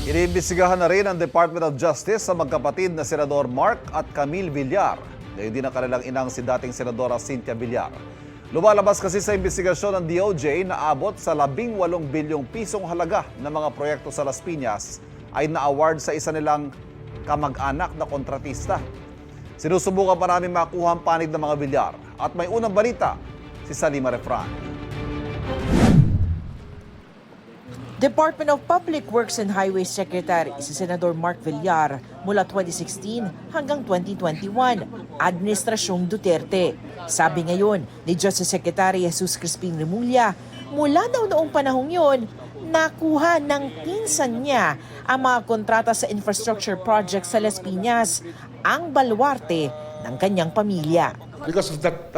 Iniimbestigahan na rin ng Department of Justice sa magkapatid na Senador Mark at Camille Villar. Gayon din ang kanilang inang si dating Senadora Cynthia Villar. Lumalabas kasi sa investigasyon ng DOJ na abot sa 18 bilyong pisong halaga ng mga proyekto sa Las Piñas ay na-award sa isa nilang kamag-anak na kontratista. Sinusubukan pa namin makuha ang panig ng mga Villar. At may unang balita, si Salima Refran. Department of Public Works and Highways Secretary si Senador Mark Villar mula 2016 hanggang 2021, Administrasyong Duterte. Sabi ngayon ni Justice Secretary Jesus Crispin Remulla, mula daw noong panahong yon, nakuha ng pinsan niya ang mga kontrata sa infrastructure project sa Las Piñas, ang baluarte ng kanyang pamilya. Because of that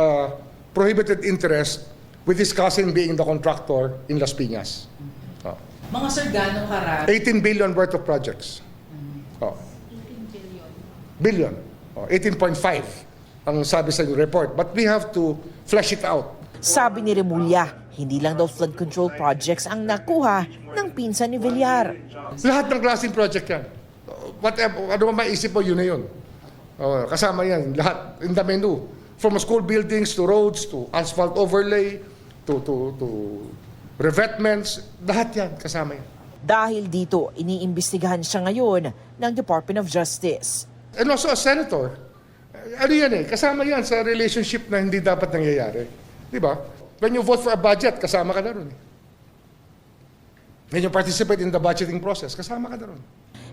prohibited interest with his cousin being the contractor in Las Piñas. Mga sir, gano'ng karami? 18 billion worth of projects. 18 billion. 18.5 ang sabi sa report. But we have to flesh it out. Sabi ni Remulla, hindi lang daw flood control projects ang nakuha ng pinsan ni Villar. Lahat ng klaseng project yan. Whatever, ano man maisip mo, yun na yun. Kasama yan, lahat in the menu. From school buildings to roads to asphalt overlay to revetments, lahat yan kasama yan. Dahil dito, iniimbestigahan siya ngayon ng Department of Justice. And also a senator, ano yan kasama yan sa relationship na hindi dapat nangyayari. Di ba? When you vote for a budget, kasama ka na ron. When you participate in the budgeting process, kasama ka na ron.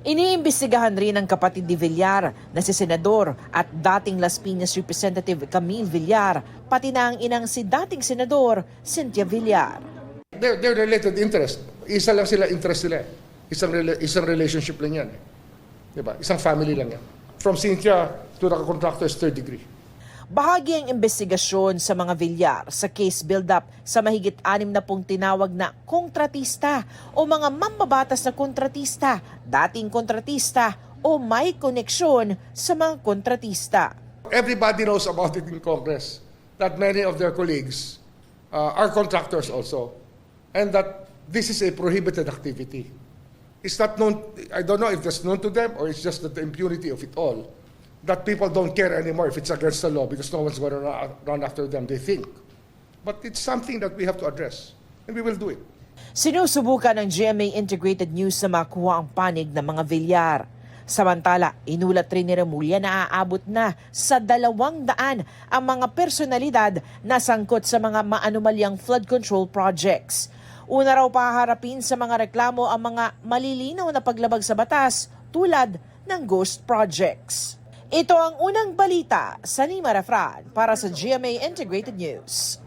Iniimbestigahan rin ng kapatid ni Villar na si Senador at dating Las Piñas Representative Camille Villar, pati na ang inang si dating Senador Cynthia Villar. They're related interest. Isa lang sila interest nila. Isang relationship lang yan. Diba? Isang family lang yan. From Cynthia to the contractor is third degree. Bahagi ang investigasyon sa mga Villar sa case build-up sa mahigit 60 tinawag na kontratista o mga mambabatas na kontratista, dating kontratista o may koneksyon sa mga kontratista. Everybody knows about it in Congress that many of their colleagues are contractors also. And that this is a prohibited activity. It's not known, I don't know if that's known to them or it's just the impunity of it all. That people don't care anymore if it's against the law because no one's going to run after them, they think. But it's something that we have to address, and we will do it. Sinusubukan ng GMA Integrated News na makuha ang panig ng mga Villar. Samantala, inulat rin ni Remulla na aabot na sa 200 ang mga personalidad na sangkot sa mga maanumalyang flood control projects. Una raw paharapin sa mga reklamo ang mga malilinaw na paglabag sa batas tulad ng ghost projects. Ito ang unang balita sa Salima Refran para sa GMA Integrated News.